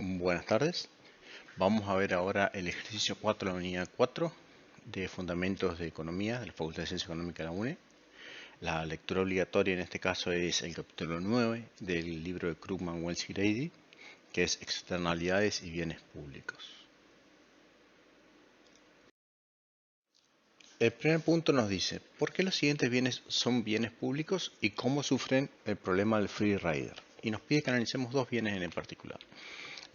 Buenas tardes. Vamos a ver ahora el ejercicio 4 de la unidad 4 de Fundamentos de Economía de la Facultad de Ciencia Económica de la UNE. La lectura obligatoria en este caso es el capítulo 9 del libro de Krugman, Wells y Grady, que es Externalidades y Bienes Públicos. El primer punto nos dice, ¿por qué los siguientes bienes son bienes públicos y cómo sufren el problema del free rider? Y nos pide que analicemos dos bienes en particular,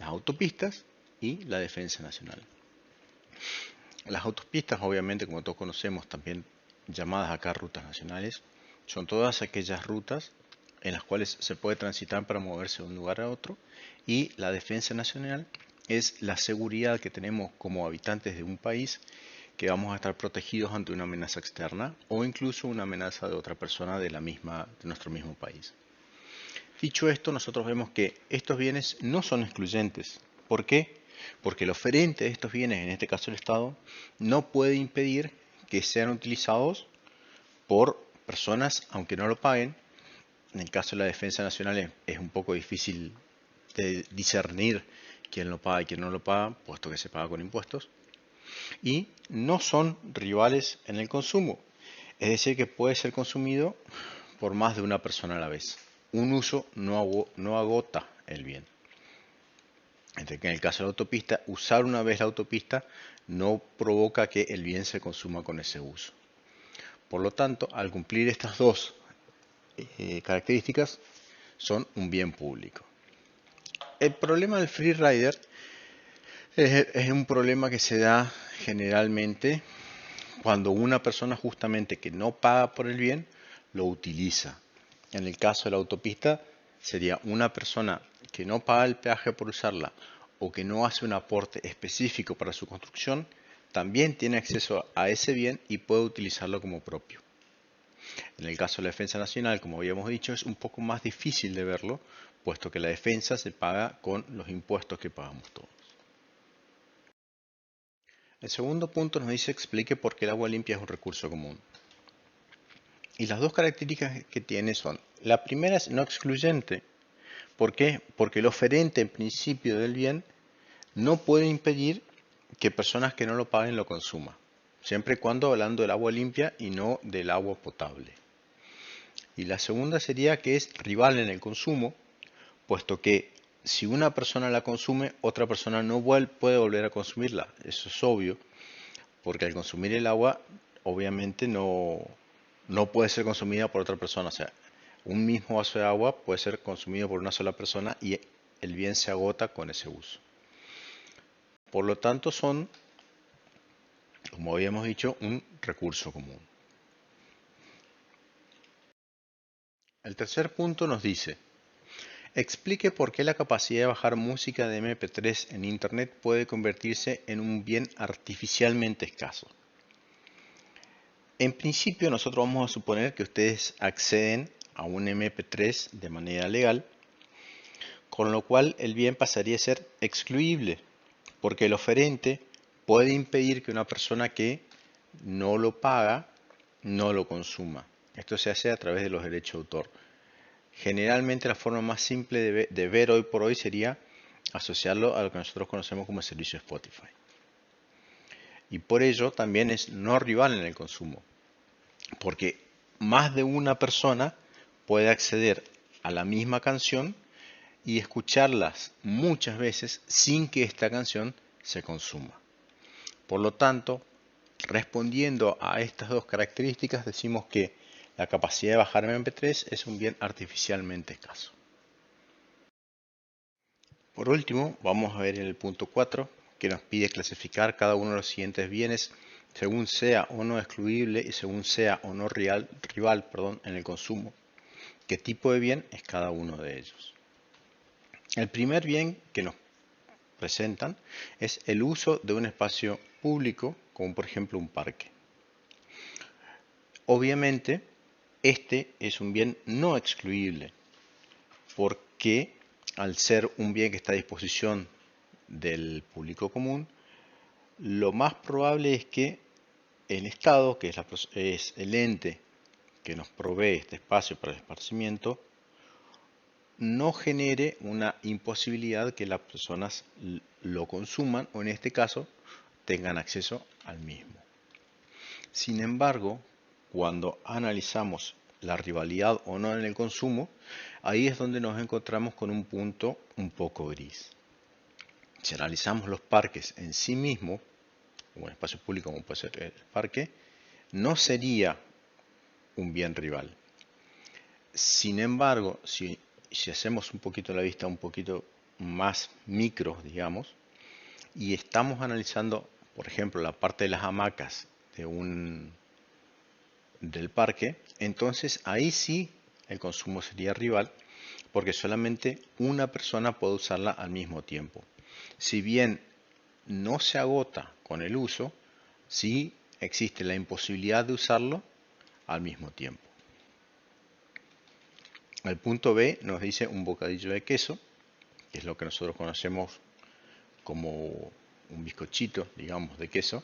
las autopistas y la defensa nacional. Las autopistas, obviamente, como todos conocemos, también llamadas acá rutas nacionales, son todas aquellas rutas en las cuales se puede transitar para moverse de un lugar a otro, y la defensa nacional es la seguridad que tenemos como habitantes de un país, que vamos a estar protegidos ante una amenaza externa o incluso una amenaza de otra persona de nuestro mismo país. Dicho esto, nosotros vemos que estos bienes no son excluyentes. ¿Por qué? Porque el oferente de estos bienes, en este caso el Estado, no puede impedir que sean utilizados por personas aunque no lo paguen. En el caso de la defensa nacional es un poco difícil de discernir quién lo paga y quién no lo paga, puesto que se paga con impuestos. Y no son rivales en el consumo, es decir, que puede ser consumido por más de una persona a la vez. Un uso no agota el bien. Entre que en el caso de la autopista, usar una vez la autopista no provoca que el bien se consuma con ese uso. Por lo tanto, al cumplir estas dos características, son un bien público. El problema del free rider es un problema que se da generalmente cuando una persona justamente que no paga por el bien lo utiliza. En el caso de la autopista sería una persona que no paga el peaje por usarla o que no hace un aporte específico para su construcción, también tiene acceso a ese bien y puede utilizarlo como propio. En el caso de la defensa nacional, como habíamos dicho, es un poco más difícil de verlo, puesto que la defensa se paga con los impuestos que pagamos todos. El segundo punto nos dice explique por qué el agua limpia es un recurso común. Y las dos características que tiene son, la primera es no excluyente. ¿Por qué? Porque el oferente en principio del bien no puede impedir que personas que no lo paguen lo consuman, siempre y cuando hablando del agua limpia y no del agua potable. Y la segunda sería que es rival en el consumo, puesto que si una persona la consume, otra persona no puede volver a consumirla. Eso es obvio, porque al consumir el agua, obviamente no puede ser consumida por otra persona. O sea, un mismo vaso de agua puede ser consumido por una sola persona y el bien se agota con ese uso. Por lo tanto, son, como habíamos dicho, un recurso común. El tercer punto nos dice, explique por qué la capacidad de bajar música de MP3 en Internet puede convertirse en un bien artificialmente escaso. En principio, nosotros vamos a suponer que ustedes acceden a un MP3 de manera legal, con lo cual el bien pasaría a ser excluible, porque el oferente puede impedir que una persona que no lo paga no lo consuma. Esto se hace a través de los derechos de autor. Generalmente la forma más simple de ver hoy por hoy sería asociarlo a lo que nosotros conocemos como el servicio Spotify. Y por ello también es no rival en el consumo, porque más de una persona puede acceder a la misma canción y escucharlas muchas veces sin que esta canción se consuma. Por lo tanto, respondiendo a estas dos características, decimos que la capacidad de bajar MP3 es un bien artificialmente escaso. Por último, vamos a ver en el punto 4, que nos pide clasificar cada uno de los siguientes bienes según sea o no excluible y según sea o no rival en el consumo. ¿Qué tipo de bien es cada uno de ellos? El primer bien que nos presentan es el uso de un espacio público, como por ejemplo un parque. Obviamente, este es un bien no excluible, porque al ser un bien que está a disposición del público común, lo más probable es que el Estado, que es el ente que nos provee este espacio para el esparcimiento, no genere una imposibilidad que las personas lo consuman o en este caso tengan acceso al mismo. Sin embargo, cuando analizamos la rivalidad o no en el consumo, ahí es donde nos encontramos con un punto un poco gris. Si analizamos los parques en sí mismos, o un espacio público como puede ser el parque, no sería un bien rival. Sin embargo, si hacemos un poquito la vista un poquito más micro, digamos, y estamos analizando, por ejemplo, la parte de las hamacas del parque, entonces ahí sí el consumo sería rival, porque solamente una persona puede usarla al mismo tiempo. Si bien no se agota con el uso, sí existe la imposibilidad de usarlo al mismo tiempo. El punto B nos dice un bocadillo de queso, que es lo que nosotros conocemos como un bizcochito, digamos, de queso.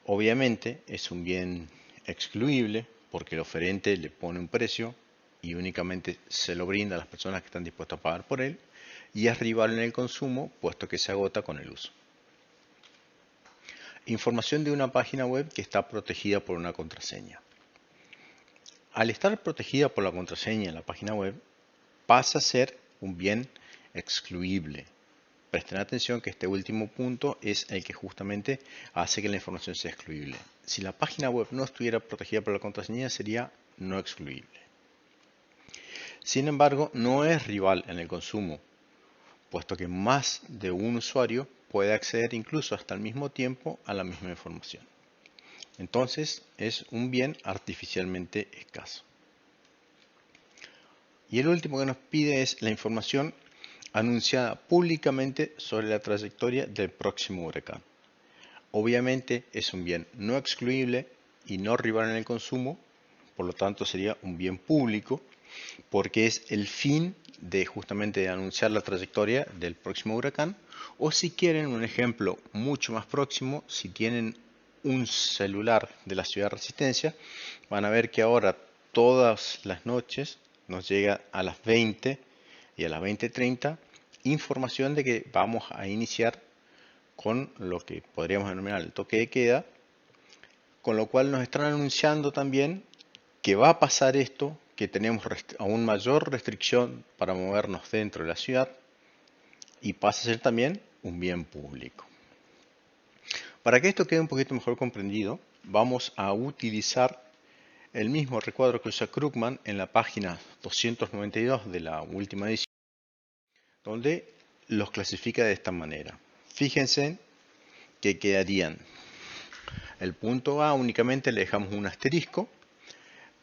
Obviamente es un bien excluible porque el oferente le pone un precio y únicamente se lo brinda a las personas que están dispuestas a pagar por él, y es rival en el consumo puesto que se agota con el uso. Información de una página web que está protegida por una contraseña. Al estar protegida por la contraseña en la página web, pasa a ser un bien excluible. Presten atención que este último punto es el que justamente hace que la información sea excluible. Si la página web no estuviera protegida por la contraseña, sería no excluible. Sin embargo, no es rival en el consumo, puesto que más de un usuario puede acceder incluso hasta al mismo tiempo a la misma información. Entonces, es un bien artificialmente escaso. Y el último que nos pide es la información anunciada públicamente sobre la trayectoria del próximo huracán. Obviamente es un bien no excluible y no rival en el consumo, por lo tanto sería un bien público, porque es el fin de justamente anunciar la trayectoria del próximo huracán. O si quieren un ejemplo mucho más próximo, si tienen un celular de la ciudad de Resistencia, van a ver que ahora todas las noches nos llega a las 20 y a las 20:30 información de que vamos a iniciar con lo que podríamos denominar el toque de queda, con lo cual nos están anunciando también que va a pasar esto, que tenemos aún mayor restricción para movernos dentro de la ciudad y pasa a ser también un bien público. Para que esto quede un poquito mejor comprendido, vamos a utilizar el mismo recuadro que usa Krugman en la página 292 de la última edición, donde los clasifica de esta manera. Fíjense que quedarían el punto A, únicamente le dejamos un asterisco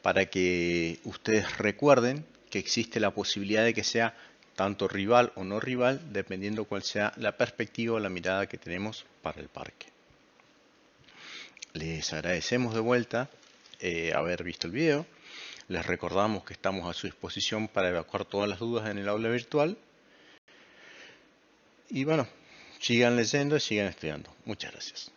para que ustedes recuerden que existe la posibilidad de que sea tanto rival o no rival, dependiendo cuál sea la perspectiva o la mirada que tenemos para el parque. Les agradecemos de vuelta haber visto el video. Les recordamos que estamos a su disposición para evacuar todas las dudas en el aula virtual. Y bueno, sigan leyendo y sigan estudiando. Muchas gracias.